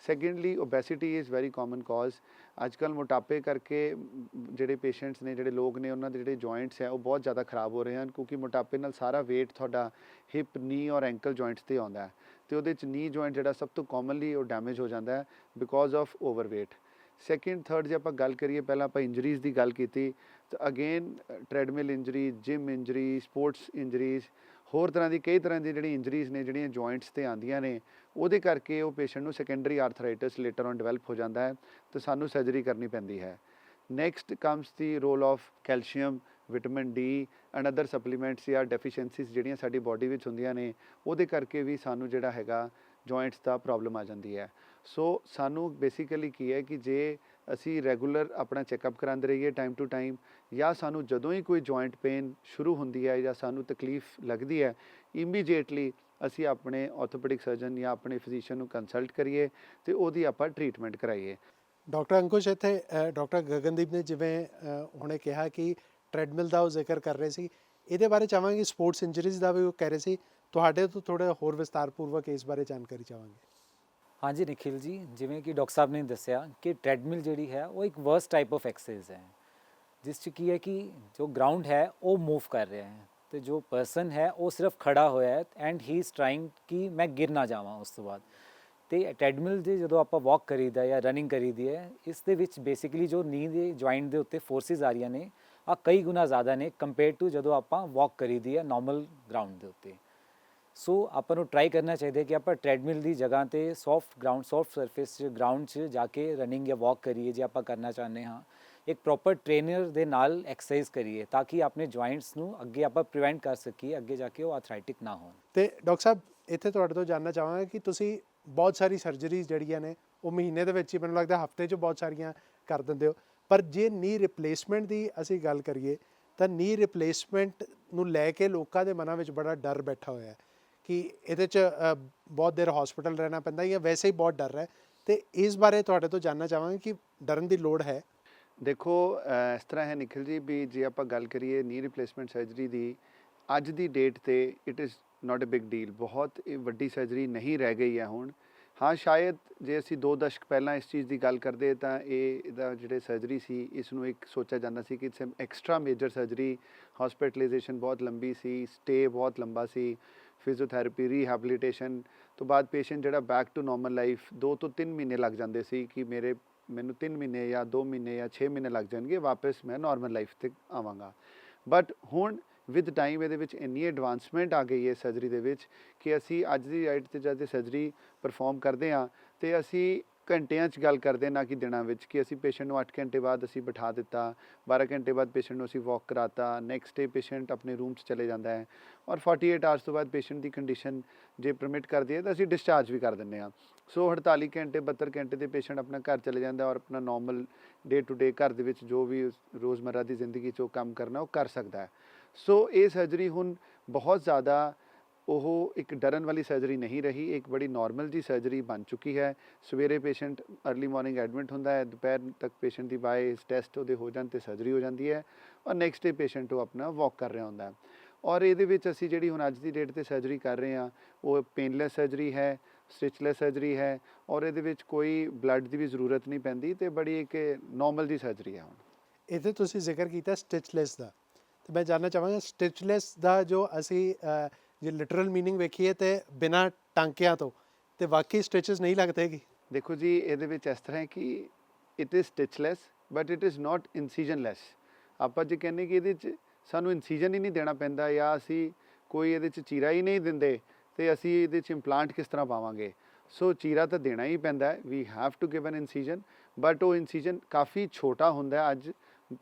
Secondly obesity is very common cause. ਅੱਜ ਕੱਲ੍ਹ ਮੋਟਾਪੇ ਕਰਕੇ ਜਿਹੜੇ ਪੇਸ਼ੈਂਟਸ ਨੇ, ਜਿਹੜੇ ਲੋਕ ਨੇ, ਉਹਨਾਂ ਦੇ ਜਿਹੜੇ ਜੁਆਇੰਟਸ ਹੈ ਉਹ ਬਹੁਤ ਜ਼ਿਆਦਾ ਖਰਾਬ ਹੋ ਰਹੇ ਹਨ, ਕਿਉਂਕਿ ਮੋਟਾਪੇ ਨਾਲ ਸਾਰਾ weight ਤੁਹਾਡਾ ਹਿਪ, ਨੀ ਔਰ ਐਂਕਲ ਜੁਆਇੰਟਸ 'ਤੇ ਆਉਂਦਾ ਹੈ, ਅਤੇ ਉਹਦੇ 'ਚ ਨੀ ਜੁਆਇੰਟ ਜਿਹੜਾ ਸਭ ਤੋਂ ਕਾਮਨਲੀ ਉਹ ਡੈਮੇਜ ਹੋ ਜਾਂਦਾ ਹੈ because of overweight. Second third ਜੇ ਆਪਾਂ ਗੱਲ ਕਰੀਏ, ਪਹਿਲਾਂ ਆਪਾਂ ਇੰਜਰੀਜ਼ ਦੀ ਗੱਲ ਕੀਤੀ, ਤਾਂ again treadmill injury, gym injury, sports injuries, ਹੋਰ ਤਰ੍ਹਾਂ ਦੀ ਕਈ ਤਰ੍ਹਾਂ ਦੀ ਜਿਹੜੀ ਇੰਜਰੀਜ਼ ਨੇ ਜਿਹੜੀਆਂ ਜੁਆਇੰਟਸ 'ਤੇ ਆਉਂਦੀਆਂ ਨੇ, ਉਹਦੇ ਕਰਕੇ ਉਹ ਪੇਸ਼ੈਂਟ ਨੂੰ secondary arthritis later on develop ਹੋ ਜਾਂਦਾ ਹੈ, ਤਾਂ ਸਾਨੂੰ ਸਰਜਰੀ ਕਰਨੀ ਪੈਂਦੀ ਹੈ। Next comes the role of calcium, vitamin D and other supplements ਜਾਂ ਡੈਫੀਸ਼ੀਐਂਸੀਜ਼ ਜਿਹੜੀਆਂ ਸਾਡੀ ਬਾਡੀ ਵਿੱਚ ਹੁੰਦੀਆਂ ਨੇ, ਉਹਦੇ ਕਰਕੇ ਵੀ ਸਾਨੂੰ ਜਿਹੜਾ ਹੈਗਾ ਜੁਆਇੰਟਸ ਦਾ ਪ੍ਰੋਬਲਮ ਆ ਜਾਂਦੀ ਹੈ। ਸੋ ਸਾਨੂੰ ਬੇਸਿਕਲੀ ਕੀ ਹੈ ਕਿ ਜੇ ਅਸੀਂ ਰੈਗੂਲਰ ਆਪਣਾ ਚੈੱਕਅਪ ਕਰਾਉਂਦੇ ਰਹੀਏ ਟਾਈਮ ਟੂ ਟਾਈਮ, ਜਾਂ ਸਾਨੂੰ ਜਦੋਂ ਹੀ ਕੋਈ ਜੁਆਇੰਟ ਪੇਨ ਸ਼ੁਰੂ ਹੁੰਦੀ ਹੈ ਜਾਂ ਸਾਨੂੰ ਤਕਲੀਫ ਲੱਗਦੀ ਹੈ, ਇਮੀਡੀਏਟਲੀ ਅਸੀਂ ਆਪਣੇ ਆਰਥੋਪੈਡਿਕ ਸਰਜਨ ਜਾਂ ਆਪਣੇ ਫਿਜ਼ੀਸ਼ੀਅਨ ਨੂੰ ਕੰਸਲਟ ਕਰੀਏ ਅਤੇ ਉਹਦੀ ਆਪਾਂ ਟਰੀਟਮੈਂਟ ਕਰਾਈਏ। ਡਾਕਟਰ ਅੰਕੁਸ਼, ਇੱਥੇ ਡਾਕਟਰ ਗਗਨਦੀਪ ਨੇ ਜਿਵੇਂ ਹੁਣੇ ਕਿਹਾ ਕਿ ਟ੍ਰੈਡਮਿਲ ਦਾ ਉਹ ਜ਼ਿਕਰ ਕਰ ਰਹੇ ਸੀ, ਇਹਦੇ ਬਾਰੇ ਚਾਹਾਂਗੇ ਸਪੋਰਟਸ ਇੰਜਰੀਜ਼ ਦਾ ਵੀ ਉਹ ਕਹਿ ਰਹੇ ਸੀ, ਤੁਹਾਡੇ ਤੋਂ ਥੋੜ੍ਹਾ ਹੋਰ ਵਿਸਤਾਰਪੂਰਵਕ ਇਸ ਬਾਰੇ ਜਾਣਕਾਰੀ ਚਾਹਾਂਗੇ। ਹਾਂਜੀ ਨਿਖਿਲ ਜੀ, ਜਿਵੇਂ ਕਿ ਡਾਕਟਰ ਸਾਹਿਬ ਨੇ ਦੱਸਿਆ ਕਿ ਟ੍ਰੈਡਮਿਲ ਜਿਹੜੀ ਹੈ ਉਹ ਇੱਕ ਵਰਸਟ ਟਾਈਪ ਆਫ ਐਕਸਰਸਾਈਜ਼ ਹੈ, ਜਿਸ 'ਚ ਕੀ ਹੈ ਕਿ ਜੋ ਗਰਾਊਂਡ ਹੈ ਉਹ ਮੂਵ ਕਰ ਰਿਹਾ ਹੈ, ਅਤੇ ਜੋ ਪਰਸਨ ਹੈ ਉਹ ਸਿਰਫ ਖੜਾ ਹੋਇਆ ਹੈ ਐਂਡ ਹੀ ਇਜ਼ ਟਰਾਈਂਗ ਕਿ ਮੈਂ ਗਿਰ ਨਾ ਜਾਵਾਂ ਉਸ ਤੋਂ ਬਾਅਦ। ਅਤੇ ਟ੍ਰੈਡਮਿਲ ਦੇ ਜਦੋਂ ਆਪਾਂ ਵਾਕ ਕਰੀਦਾ ਜਾਂ ਰਨਿੰਗ ਕਰੀਦੀ ਹੈ, ਇਸ ਦੇ ਵਿੱਚ ਬੇਸਿਕਲੀ ਜੋ ਨੀ ਦੇ ਜੁਆਇੰਟ ਦੇ ਉੱਤੇ ਫੋਰਸਿਸ ਆ ਰਹੀਆਂ ਨੇ, ਆ ਕਈ ਗੁਣਾ ਜ਼ਿਆਦਾ ਨੇ ਕੰਪੇਅਰ ਟੂ ਜਦੋਂ ਆਪਾਂ ਵਾਕ ਕਰੀਦੀ ਹੈ ਨਾਰਮਲ ਗਰਾਊਂਡ ਦੇ ਉੱਤੇ। ਸੋ ਆਪਾਂ ਨੂੰ ਟਰਾਈ ਕਰਨਾ ਚਾਹੀਦਾ ਕਿ ਆਪਾਂ ਟ੍ਰੈਡਮਿਲ ਦੀ ਜਗ੍ਹਾ 'ਤੇ ਸੌਫਟ ਗਰਾਊਂਡ, ਸੌਫਟ ਸਰਫੇਸ 'ਚ ਗਰਾਊਂਡ 'ਚ ਜਾ ਕੇ ਰਨਿੰਗ ਜਾਂ ਵਾਕ ਕਰੀਏ ਜੇ ਆਪਾਂ ਕਰਨਾ ਚਾਹੁੰਦੇ ਹਾਂ। ਇੱਕ ਪ੍ਰੋਪਰ ਟ੍ਰੇਨਰ ਦੇ ਨਾਲ ਐਕਸਰਸਾਈਜ਼ ਕਰੀਏ ਤਾਂ ਕਿ ਆਪਣੇ ਜੁਆਇੰਟਸ ਨੂੰ ਅੱਗੇ ਆਪਾਂ ਪ੍ਰੀਵੈਂਟ ਕਰ ਸਕੀਏ, ਅੱਗੇ ਜਾ ਕੇ ਉਹ ਆਰਥਰਾਈਟਿਕ ਨਾ ਹੋਣ। ਅਤੇ ਡਾਕਟਰ ਸਾਹਿਬ, ਇੱਥੇ ਤੁਹਾਡੇ ਤੋਂ ਜਾਣਨਾ ਚਾਹਾਂਗਾ ਕਿ ਤੁਸੀਂ ਬਹੁਤ ਸਾਰੀ ਸਰਜਰੀਜ਼ ਜਿਹੜੀਆਂ ਨੇ ਉਹ ਮਹੀਨੇ ਦੇ ਵਿੱਚ ਹੀ, ਮੈਨੂੰ ਲੱਗਦਾ ਹਫਤੇ 'ਚ ਬਹੁਤ ਸਾਰੀਆਂ ਕਰ ਦਿੰਦੇ ਹੋ, ਪਰ ਜੇ ਨੀ ਰਿਪਲੇਸਮੈਂਟ ਦੀ ਅਸੀਂ ਗੱਲ ਕਰੀਏ ਤਾਂ ਨੀ ਰਿਪਲੇਸਮੈਂਟ ਨੂੰ ਲੈ ਕੇ ਲੋਕਾਂ ਦੇ ਮਨਾਂ ਵਿੱਚ ਬੜਾ ਡਰ ਬੈਠਾ ਹੋਇਆ ਹੈ ਕਿ ਇਹਦੇ 'ਚ ਬਹੁਤ ਦੇਰ ਹਸਪੀਟਲ ਰਹਿਣਾ ਪੈਂਦਾ ਜਾਂ ਵੈਸੇ ਹੀ ਬਹੁਤ ਡਰ ਹੈ, ਅਤੇ ਇਸ ਬਾਰੇ ਤੁਹਾਡੇ ਤੋਂ ਜਾਣਨਾ ਚਾਹਾਂਗੇ ਕਿ ਡਰਨ ਦੀ ਲੋੜ ਹੈ। ਦੇਖੋ, ਇਸ ਤਰ੍ਹਾਂ ਹੈ ਨਿਖਿਲ ਜੀ, ਵੀ ਜੇ ਆਪਾਂ ਗੱਲ ਕਰੀਏ ਨੀ ਰਿਪਲੇਸਮੈਂਟ ਸਰਜਰੀ ਦੀ, ਅੱਜ ਦੀ ਡੇਟ 'ਤੇ it is not a big deal, ਬਹੁਤ ਵੱਡੀ ਸਰਜਰੀ ਨਹੀਂ ਰਹਿ ਗਈ ਹੈ ਹੁਣ। ਹਾਂ, ਸ਼ਾਇਦ ਜੇ ਅਸੀਂ 2 ਦਸ਼ਕ ਪਹਿਲਾਂ ਇਸ ਚੀਜ਼ ਦੀ ਗੱਲ ਕਰਦੇ ਤਾਂ ਇਹਦਾ ਜਿਹੜੇ ਸਰਜਰੀ ਸੀ, ਇਸ ਨੂੰ ਇੱਕ ਸੋਚਿਆ ਜਾਂਦਾ ਸੀ ਕਿ it's extra major surgery, hospitalisation ਬਹੁਤ ਲੰਬੀ ਸੀ, ਸਟੇ ਬਹੁਤ ਲੰਬਾ ਸੀ, ਫਿਜ਼ੀਓਥੈਰੇਪੀ, ਰੀਹੈਬਲੀਟੇਸ਼ਨ ਤੋਂ ਬਾਅਦ ਪੇਸ਼ੈਂਟ ਜਿਹੜਾ ਬੈਕ ਟੂ ਨੋਰਮਲ ਲਾਈਫ 2 ਤੋਂ 3 ਮਹੀਨੇ ਲੱਗ ਜਾਂਦੇ ਸੀ ਕਿ ਮੈਨੂੰ 3 ਮਹੀਨੇ ਜਾਂ 2 ਮਹੀਨੇ ਜਾਂ 6 ਮਹੀਨੇ ਲੱਗ ਜਾਣਗੇ, ਵਾਪਸ ਮੈਂ ਨੋਰਮਲ ਲਾਈਫ 'ਤੇ ਆਵਾਂਗਾ। ਬਟ ਹੁਣ ਵਿਦ ਟਾਈਮ ਇਹਦੇ ਵਿੱਚ ਇੰਨੀ ਐਡਵਾਂਸਮੈਂਟ ਆ ਗਈ ਹੈ ਸਰਜਰੀ ਦੇ ਵਿੱਚ ਕਿ ਅਸੀਂ ਅੱਜ ਦੀ ਡੇਟ 'ਤੇ ਜਦ ਸਰਜਰੀ ਪਰਫੋਰਮ ਕਰਦੇ ਹਾਂ ਅਤੇ ਅਸੀਂ ਘੰਟਿਆਂ 'ਚ ਗੱਲ ਕਰਦੇ ਨਾ ਕਿ ਦਿਨਾਂ ਵਿੱਚ, ਕਿ ਅਸੀਂ ਪੇਸ਼ੈਂਟ ਨੂੰ 8 ਘੰਟੇ ਬਾਅਦ ਅਸੀਂ ਬਿਠਾ ਦਿੱਤਾ, 12 ਘੰਟੇ ਬਾਅਦ ਪੇਸ਼ੈਂਟ ਨੂੰ ਅਸੀਂ ਵਾਕ ਕਰਾਤਾ, ਨੈਕਸਟ ਡੇ ਪੇਸ਼ੈਂਟ ਆਪਣੇ ਰੂਮ 'ਚ ਚਲੇ ਜਾਂਦਾ ਹੈ, ਔਰ 48 ਆਵਰਸ ਤੋਂ ਬਾਅਦ ਪੇਸ਼ੈਂਟ ਦੀ ਕੰਡੀਸ਼ਨ ਜੇ ਪਰਮਿਟ ਕਰਦੀ ਹੈ ਤਾਂ ਅਸੀਂ ਡਿਸਚਾਰਜ ਵੀ ਕਰ ਦਿੰਦੇ ਹਾਂ। ਸੋ 48 ਘੰਟੇ 72 ਘੰਟੇ ਦੇ ਪੇਸ਼ੈਂਟ ਆਪਣਾ ਘਰ ਚਲੇ ਜਾਂਦਾ ਔਰ ਆਪਣਾ ਨੋਰਮਲ ਡੇ ਟੂ ਡੇ ਘਰ ਦੇ ਵਿੱਚ ਜੋ ਵੀ ਰੋਜ਼ਮर्रा ਦੀ ਜ਼ਿੰਦਗੀ 'ਚ ਉਹ ਕੰਮ ਕਰਨਾ ਉਹ ਕਰ ਸਕਦਾ ਹੈ। ਸੋ ਇਹ ਸਰਜਰੀ ਹੁਣ ਬਹੁਤ ਜ਼ਿਆਦਾ ਉਹ ਇੱਕ ਡਰਨ ਵਾਲੀ ਸਰਜਰੀ ਨਹੀਂ ਰਹੀ, ਇੱਕ ਬੜੀ ਨੋਰਮਲ ਜੀ ਸਰਜਰੀ ਬਣ ਚੁੱਕੀ ਹੈ। ਸਵੇਰੇ ਪੇਸ਼ੈਂਟ ਅਰਲੀ ਮਾਰਨਿੰਗ ਐਡਮਿਟ ਹੁੰਦਾ ਹੈ, ਦੁਪਹਿਰ ਤੱਕ ਪੇਸ਼ੈਂਟ ਦੀ ਬਾਏ ਟੈਸਟ ਉਹਦੇ ਹੋ ਜਾਣ 'ਤੇ ਸਰਜਰੀ ਹੋ ਜਾਂਦੀ ਹੈ, ਔਰ ਨੈਕਸਟ ਡੇ ਪੇਸ਼ੈਂਟ ਉਹ ਆਪਣਾ ਵਾਕ ਕਰ ਰਿਹਾ ਹੁੰਦਾ ਹੈ। ਔਰ ਇਹਦੇ ਵਿੱਚ ਅਸੀਂ ਜਿਹੜੀ ਹੁਣ ਅੱਜ ਦੀ ਡੇਟ 'ਤੇ ਸਰਜਰੀ ਕਰ ਰਹੇ ਹਾਂ ਉਹ ਪੇਨਲੈਸ ਸਰਜਰੀ ਹੈ, ਸਟਿਚਲੈਸ ਸਰਜਰੀ ਹੈ, ਔਰ ਇਹਦੇ ਵਿੱਚ ਕੋਈ ਬਲੱਡ ਦੀ ਵੀ ਜ਼ਰੂਰਤ ਨਹੀਂ ਪੈਂਦੀ, ਅਤੇ ਬੜੀ ਇੱਕ ਨੋਰਮਲ ਜੀ ਸਰਜਰੀ ਹੈ ਹੁਣ। ਇਹਦੇ ਤੁਸੀਂ ਜ਼ਿਕਰ ਕੀਤਾ ਸਟਿਚਲੈਸ ਦਾ, ਅਤੇ ਮੈਂ ਜਾਣਨਾ ਚਾਹਾਂਗਾ ਸਟਿਚਲੈਸ ਦਾ ਜੋ ਅਸੀਂ ਜੇ ਲਿਟਰਲ ਮੀਨਿੰਗ ਵੇਖੀਏ ਤਾਂ ਬਿਨਾਂ ਟਾਂਕਿਆਂ ਤੋਂ, ਅਤੇ ਵਾਕਈ ਸਟਿਚਸ ਨਹੀਂ ਲੱਗਦੇ ਹੈਗੇ। ਦੇਖੋ ਜੀ, ਇਹਦੇ ਵਿੱਚ ਇਸ ਤਰ੍ਹਾਂ ਹੈ ਕਿ it is stitchless but it is not incisionless. ਆਪਾਂ ਜੇ ਕਹਿੰਦੇ ਕਿ ਇਹਦੇ 'ਚ ਸਾਨੂੰ ਇਨਸੀਜਨ ਹੀ ਨਹੀਂ ਦੇਣਾ ਪੈਂਦਾ ਜਾਂ ਅਸੀਂ ਕੋਈ ਇਹਦੇ 'ਚ ਚੀਰਾ ਹੀ ਨਹੀਂ ਦਿੰਦੇ ਅਤੇ ਅਸੀਂ ਇਹਦੇ 'ਚ ਇੰਪਲਾਂਟ ਕਿਸ ਤਰ੍ਹਾਂ ਪਾਵਾਂਗੇ। ਸੋ ਚੀਰਾ ਤਾਂ ਦੇਣਾ ਹੀ ਪੈਂਦਾ ਹੈ, we have to give an incision, but ਉਹ ਇਨਸੀਜਨ ਕਾਫੀ ਛੋਟਾ ਹੁੰਦਾ ਅੱਜ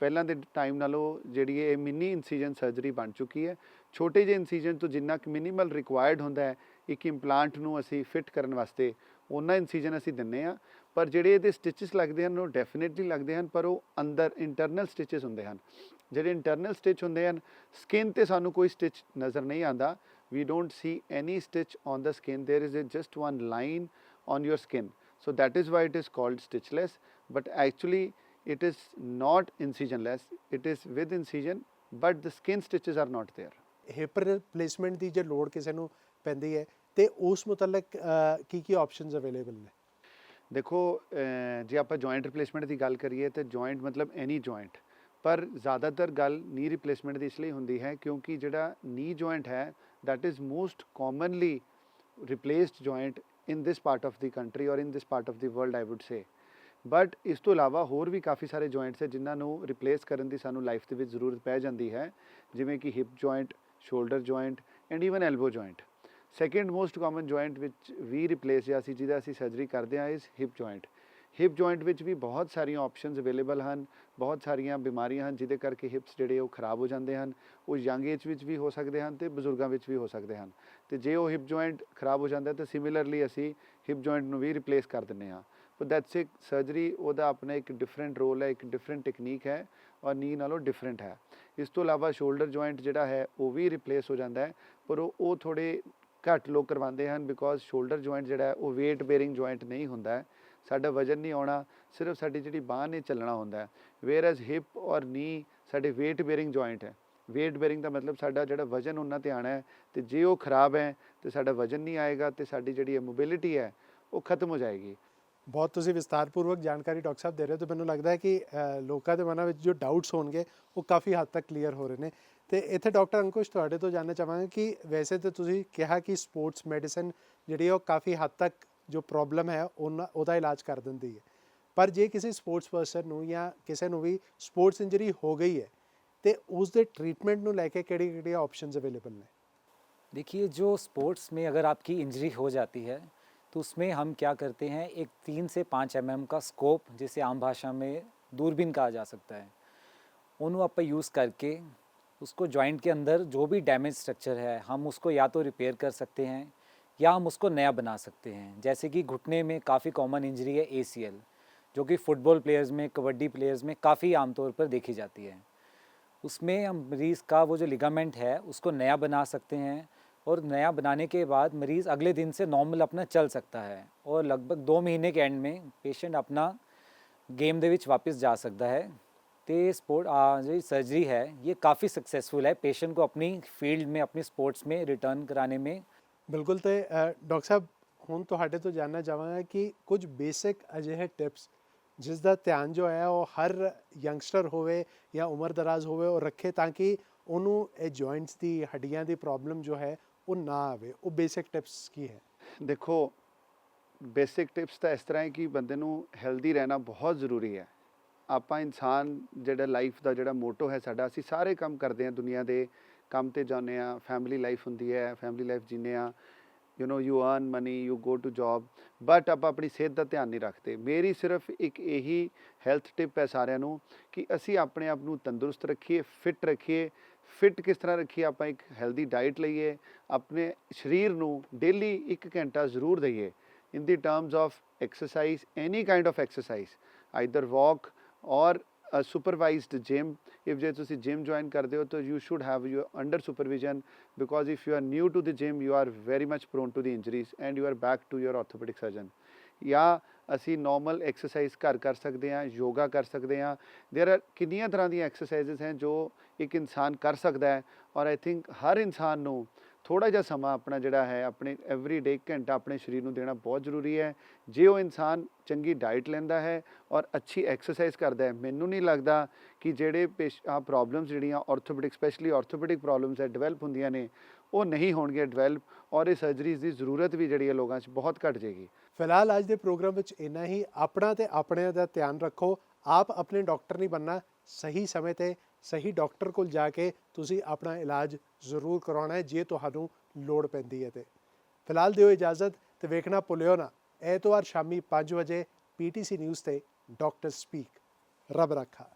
ਪਹਿਲਾਂ ਦੇ ਟਾਈਮ ਨਾਲੋਂ। ਜਿਹੜੀ ਇਹ ਮਿਨੀ ਇਨਸੀਜਨ ਸਰਜਰੀ ਬਣ ਚੁੱਕੀ ਹੈ, ਛੋਟੇ ਜਿਹੇ ਇਨਸੀਜਨ ਤੋਂ ਜਿੰਨਾ ਕੁ ਮਿਨੀਮਲ ਰਿਕੁਆਇਰਡ ਹੁੰਦਾ ਹੈ ਇੱਕ ਇੰਪਲਾਂਟ ਨੂੰ ਅਸੀਂ ਫਿੱਟ ਕਰਨ ਵਾਸਤੇ, ਉਹਨਾਂ ਇਨਸੀਜਨ ਅਸੀਂ ਦਿੰਦੇ ਹਾਂ। ਪਰ ਜਿਹੜੇ ਇਹਦੇ ਸਟਿਚਸ ਲੱਗਦੇ ਹਨ ਉਹ ਡੈਫੀਨੇਟਲੀ ਲੱਗਦੇ ਹਨ, ਪਰ ਉਹ ਅੰਦਰ ਇੰਟਰਨਲ ਸਟਿਚਸ ਹੁੰਦੇ ਹਨ। ਜਿਹੜੇ ਇੰਟਰਨਲ ਸਟਿਚ ਹੁੰਦੇ ਹਨ, ਸਕਿਨ 'ਤੇ ਸਾਨੂੰ ਕੋਈ ਸਟਿਚ ਨਜ਼ਰ ਨਹੀਂ ਆਉਂਦਾ। We don't see any stitch on the skin. There is just one line on your skin. So that is why it is called stitchless. But actually it is not incisionless. It is with incision, but the skin stitches are not there. Hip replacement ਦੀ ਜੇ ਲੋੜ ਕਿਸੇ ਨੂੰ ਪੈਂਦੀ ਹੈ ਤੇ ਉਸ ਮੁਤਲਕ ਕੀ options available ਨੇ? ਦੇਖੋ ਜੇ ਆਪਾਂ ਜੁਆਇੰਟ ਰਿਪਲੇਸਮੈਂਟ ਦੀ ਗੱਲ ਕਰੀਏ ਤਾਂ ਜੁਆਇੰਟ ਮਤਲਬ ਐਨੀ ਜੁਆਇੰਟ, ਪਰ ਜ਼ਿਆਦਾਤਰ ਗੱਲ ਨੀ ਰਿਪਲੇਸਮੈਂਟ ਦੀ ਇਸ ਲਈ ਹੁੰਦੀ ਹੈ ਕਿਉਂਕਿ ਜਿਹੜਾ ਨੀ ਜੁਆਇੰਟ ਹੈ that is most commonly replaced joint in this part of the country or in this part of the world I would say। But ਇਸ ਤੋਂ ਇਲਾਵਾ ਹੋਰ ਵੀ ਕਾਫੀ ਸਾਰੇ ਜੁਆਇੰਟਸ ਹੈ ਜਿਨ੍ਹਾਂ ਨੂੰ ਰਿਪਲੇਸ ਕਰਨ ਦੀ ਸਾਨੂੰ ਲਾਈਫ ਦੇ ਵਿੱਚ ਜ਼ਰੂਰਤ ਪੈ ਜਾਂਦੀ ਹੈ, ਜਿਵੇਂ ਕਿ hip joint, shoulder joint and even elbow joint. Second most common joint ਵਿੱਚ ਵੀ ਰਿਪਲੇਸ ਜਾਂ ਅਸੀਂ ਜਿਹਦਾ ਅਸੀਂ ਸਰਜਰੀ ਕਰਦੇ ਹਾਂ is hip joint. Hip joint ਵਿੱਚ ਵੀ ਬਹੁਤ ਸਾਰੀਆਂ ਆਪਸ਼ਨਸ ਅਵੇਲੇਬਲ ਹਨ, ਬਹੁਤ ਸਾਰੀਆਂ ਬਿਮਾਰੀਆਂ ਹਨ ਜਿਹਦੇ ਕਰਕੇ ਹਿਪਸ ਜਿਹੜੇ ਉਹ ਖਰਾਬ ਹੋ ਜਾਂਦੇ ਹਨ। ਉਹ ਯੰਗ ਏਜ ਵਿੱਚ ਵੀ ਹੋ ਸਕਦੇ ਹਨ ਅਤੇ ਬਜ਼ੁਰਗਾਂ ਵਿੱਚ ਵੀ ਹੋ ਸਕਦੇ ਹਨ। ਅਤੇ ਜੇ ਉਹ ਹਿਪ ਜੁਆਇੰਟ ਖਰਾਬ ਹੋ ਜਾਂਦਾ ਤਾਂ ਸਿਮਿਲਰਲੀ ਅਸੀਂ ਹਿਪ ਜੁਆਇੰਟ ਨੂੰ ਵੀ ਰਿਪਲੇਸ ਕਰ ਦਿੰਦੇ ਹਾਂ। ਪਰ ਦੈਟਸ ਇੱਕ ਸਰਜਰੀ, ਉਹਦਾ ਆਪਣਾ ਇੱਕ ਡਿਫਰੈਂਟ ਰੋਲ ਹੈ, ਇੱਕ ਡਿਫਰੈਂਟ ਟੈਕਨੀਕ ਹੈ ਔਰ ਨੀ ਨਾਲੋਂ ਡਿਫਰੈਂਟ ਹੈ। ਇਸ ਤੋਂ ਇਲਾਵਾ ਸ਼ੋਲਡਰ ਜੁਆਇੰਟ ਜਿਹੜਾ ਹੈ ਉਹ ਵੀ ਰਿਪਲੇਸ ਹੋ ਜਾਂਦਾ ਹੈ, ਪਰ ਉਹ ਥੋੜ੍ਹੇ ਘੱਟ ਲੋਕ ਕਰਵਾਉਂਦੇ ਹਨ ਬਿਕੋਜ਼ ਸ਼ੋਲਡਰ ਜੁਆਇੰਟ ਜਿਹੜਾ ਹੈ ਉਹ ਵੇਟ ਬੇਅਰਿੰਗ ਜੁਆਇੰਟ ਨਹੀਂ ਹੁੰਦਾ ਹੈ। ਸਾਡਾ ਵਜ਼ਨ ਨਹੀਂ ਆਉਣਾ, ਸਿਰਫ ਸਾਡੀ ਜਿਹੜੀ ਬਾਂਹ ਨੇ ਚੱਲਣਾ ਹੁੰਦਾ ਹੈ। ਵੇਅਰ ਐਜ਼ ਹਿਪ ਔਰ ਨੀ ਸਾਡੇ ਵੇਟ ਬੇਅਰਿੰਗ ਜੁਆਇੰਟ ਹੈ। ਵੇਟ ਬੇਅਰਿੰਗ ਦਾ ਮਤਲਬ ਸਾਡਾ ਜਿਹੜਾ ਵਜ਼ਨ ਉਹਨਾਂ 'ਤੇ ਆਉਣਾ ਹੈ, ਅਤੇ ਜੇ ਉਹ ਖਰਾਬ ਹੈ ਤਾਂ ਸਾਡਾ ਵਜ਼ਨ ਨਹੀਂ ਆਏਗਾ ਅਤੇ ਸਾਡੀ ਜਿਹੜੀ ਮੋਬਿਲਿਟੀ ਹੈ ਉਹ ਖਤਮ ਹੋ ਜਾਏਗੀ। ਬਹੁਤ ਤੁਸੀਂ ਵਿਸਤਾਰਪੂਰਵਕ ਜਾਣਕਾਰੀ ਡਾਕਟਰ ਸਾਹਿਬ ਦੇ ਰਹੇ ਹੋ, ਤੇ ਮੈਨੂੰ ਲੱਗਦਾ ਹੈ ਕਿ ਲੋਕਾਂ ਦੇ ਮਨਾਂ ਵਿੱਚ ਜੋ ਡਾਊਟਸ ਹੋਣਗੇ ਉਹ ਕਾਫੀ ਹੱਦ ਤੱਕ ਕਲੀਅਰ ਹੋ ਰਹੇ ਨੇ। ਅਤੇ ਇੱਥੇ ਡਾਕਟਰ ਅੰਕੁਸ਼ ਤੁਹਾਡੇ ਤੋਂ ਜਾਣਨਾ ਚਾਹਾਂਗੇ ਕਿ ਵੈਸੇ ਤਾਂ ਤੁਸੀਂ ਕਿਹਾ ਕਿ ਸਪੋਰਟਸ ਮੈਡੀਸਨ ਜਿਹੜੀ ਉਹ ਕਾਫੀ ਹੱਦ ਤੱਕ ਜੋ ਪ੍ਰੋਬਲਮ ਹੈ ਉਹਦਾ ਇਲਾਜ ਕਰ ਦਿੰਦੀ ਹੈ, ਪਰ ਜੇ ਕਿਸੇ ਸਪੋਰਟਸ ਪਰਸਨ ਨੂੰ ਜਾਂ ਕਿਸੇ ਨੂੰ ਵੀ ਸਪੋਰਟਸ ਇੰਜਰੀ ਹੋ ਗਈ ਹੈ तो उसके ट्रीटमेंट को लैके किहड़ी ऑप्शंस अवेलेबल ने? देखिए, जो स्पोर्ट्स में अगर आपकी इंजरी हो जाती है तो उसमें हम क्या करते हैं, एक 3 से 5 mm का स्कोप, जिसे आम भाषा में दूरबीन कहा जा सकता है, उन्होंने आप यूज़ करके उसको जॉइंट के अंदर जो भी डैमेज स्ट्रक्चर है हम उसको या तो रिपेयर कर सकते हैं या हम उसको नया बना सकते हैं। जैसे कि घुटने में काफ़ी कॉमन इंजरी है ACL, जो कि फुटबॉल प्लेयर्स में, कबड्डी प्लेयर्स में काफ़ी आमतौर पर देखी जाती है। उसमें हम मरीज़ का वो जो लिगामेंट है उसको नया बना सकते हैं और नया बनाने के बाद मरीज़ अगले दिन से नॉर्मल अपना चल सकता है और लगभग 2 महीने के एंड में पेशेंट अपना गेम ਦੇ ਵਿੱਚ वापस जा सकता है। तो जो सर्जरी है ये काफ़ी सक्सेसफुल है पेशेंट को अपनी फील्ड में, अपनी स्पोर्ट्स में रिटर्न कराने में। बिल्कुल। तो डॉक्टर साहब ਹੁਣ ਤੁਹਾਡੇ ਤੋਂ ਜਾਣਨਾ ਚਾਹਾਂਗਾ ਕਿ ਕੁਝ ਬੇਸਿਕ ਅਜਿਹੇ ਟਿਪਸ ਜਿਸ ਦਾ ਧਿਆਨ ਜੋ ਹੈ ਉਹ ਹਰ ਯੰਗਸਟਰ ਹੋਵੇ ਜਾਂ ਉਮਰ ਦਰਾਜ਼ ਹੋਵੇ ਉਹ ਰੱਖੇ, ਤਾਂ ਕਿ ਉਹਨੂੰ ਇਹ ਜੁਆਇੰਟਸ ਦੀ ਹੱਡੀਆਂ ਦੀ ਪ੍ਰੋਬਲਮ ਜੋ ਹੈ ਉਹ ਨਾ ਆਵੇ। ਉਹ ਬੇਸਿਕ ਟਿਪਸ ਕੀ ਹੈ? ਦੇਖੋ, ਬੇਸਿਕ ਟਿਪਸ ਤਾਂ ਇਸ ਤਰ੍ਹਾਂ ਹੈ ਕਿ ਬੰਦੇ ਨੂੰ ਹੈਲਦੀ ਰਹਿਣਾ ਬਹੁਤ ਜ਼ਰੂਰੀ ਹੈ। ਆਪਾਂ ਇਨਸਾਨ ਜਿਹੜਾ ਲਾਈਫ ਦਾ ਜਿਹੜਾ ਮੋਟੋ ਹੈ ਸਾਡਾ, ਅਸੀਂ ਸਾਰੇ ਕੰਮ ਕਰਦੇ ਹਾਂ, ਦੁਨੀਆ ਦੇ ਕੰਮ 'ਤੇ ਜਾਂਦੇ ਹਾਂ, ਫੈਮਿਲੀ ਲਾਈਫ ਹੁੰਦੀ ਹੈ, ਫੈਮਿਲੀ ਲਾਈਫ ਜੀਂਦੇ ਹਾਂ, you earn money, you go to job, but ਆਪਾਂ ਆਪਣੀ ਸਿਹਤ ਦਾ ਧਿਆਨ ਨਹੀਂ ਰੱਖਦੇ। ਮੇਰੀ ਸਿਰਫ ਇੱਕ ਇਹੀ ਹੈਲਥ ਟਿਪ ਹੈ ਸਾਰਿਆਂ ਨੂੰ ਕਿ ਅਸੀਂ ਆਪਣੇ ਆਪ ਨੂੰ ਤੰਦਰੁਸਤ ਰੱਖੀਏ, ਫਿੱਟ ਰੱਖੀਏ। ਫਿੱਟ ਕਿਸ ਤਰ੍ਹਾਂ ਰੱਖੀਏ? ਆਪਾਂ ਇੱਕ ਹੈਲਦੀ ਡਾਈਟ ਲਈਏ, ਆਪਣੇ ਸਰੀਰ ਨੂੰ ਡੇਲੀ 1 ਘੰਟਾ ਜ਼ਰੂਰ ਦਈਏ in the terms of exercise, any kind of exercise, either walk or a supervised gym. If ਜੇ ਤੁਸੀਂ gym join ਕਰਦੇ ਹੋ ਤਾਂ you should have your under supervision, because if you are new to the gym you are very much prone to the injuries and you are back to your orthopedic surgeon। ਜਾਂ ਅਸੀਂ normal exercise ਘਰ ਕਰ ਸਕਦੇ ਹਾਂ, ਯੋਗਾ ਕਰ ਸਕਦੇ ਹਾਂ। ਦੇਰ ਆਰ ਕਿੰਨੀਆਂ ਤਰ੍ਹਾਂ ਦੀਆਂ ਐਕਸਰਸਾਈਜ਼ਸ ਹੈ ਜੋ ਇੱਕ ਇਨਸਾਨ ਕਰ ਸਕਦਾ ਹੈ, ਔਰ ਆਈ ਥਿੰਕ ਹਰ ਇਨਸਾਨ ਨੂੰ ਥੋੜ੍ਹਾ ਜਿਹਾ ਸਮਾਂ ਆਪਣਾ ਜਿਹੜਾ ਹੈ ਆਪਣੇ ਐਵਰੀ ਡੇ 1 ਘੰਟਾ ਆਪਣੇ ਸਰੀਰ ਨੂੰ ਦੇਣਾ ਬਹੁਤ ਜ਼ਰੂਰੀ ਹੈ। ਜੇ ਉਹ ਇਨਸਾਨ ਚੰਗੀ ਡਾਈਟ ਲੈਂਦਾ ਹੈ ਔਰ ਅੱਛੀ ਐਕਸਰਸਾਈਜ਼ ਕਰਦਾ ਹੈ, ਮੈਨੂੰ ਨਹੀਂ ਲੱਗਦਾ ਕਿ ਜਿਹੜੇ ਪ੍ਰੋਬਲਮਸ ਜਿਹੜੀਆਂ ਔਰਥੋਪੈਡਿਕ, ਸਪੈਸ਼ਲੀ ਔਰਥੋਪੈਡਿਕ ਪ੍ਰੋਬਲਮਸ ਹੈ ਡਿਵੈਲਪ ਹੁੰਦੀਆਂ ਨੇ, ਉਹ ਨਹੀਂ ਹੋਣਗੀਆਂ ਡਿਵੈਲਪ, ਔਰ ਇਹ ਸਰਜਰੀਜ਼ ਦੀ ਜ਼ਰੂਰਤ ਵੀ ਜਿਹੜੀ ਹੈ ਲੋਕਾਂ 'ਚ ਬਹੁਤ ਘੱਟ ਜਾਏਗੀ। ਫਿਲਹਾਲ ਅੱਜ ਦੇ ਪ੍ਰੋਗਰਾਮ ਵਿੱਚ ਇੰਨਾ ਹੀ। ਆਪਣਾ ਤੇ ਆਪਣਿਆਂ ਦਾ ਧਿਆਨ ਰੱਖੋ। ਆਪ ਆਪਣੇ ਡਾਕਟਰ ਨਹੀਂ ਬਣਨਾ, ਸਹੀ ਸਮੇਂ 'ਤੇ ਸਹੀ ਡਾਕਟਰ ਕੋਲ ਜਾ ਕੇ ਤੁਸੀਂ ਆਪਣਾ ਇਲਾਜ ਜ਼ਰੂਰ ਕਰਵਾਉਣਾ ਹੈ ਜੇ ਤੁਹਾਨੂੰ ਲੋੜ ਪੈਂਦੀ ਹੈ। ਤੇ ਫਿਲਹਾਲ ਦਿਓ ਇਜਾਜ਼ਤ, ਤੇ ਵੇਖਣਾ ਭੁੱਲਿਓ ਨਾ ਐਤਵਾਰ ਸ਼ਾਮੀ 5 ਵਜੇ PTC ਨਿਊਜ਼ ਤੇ ਡਾਕਟਰ ਸਪੀਕ। ਰੱਬ ਰੱਖਾ।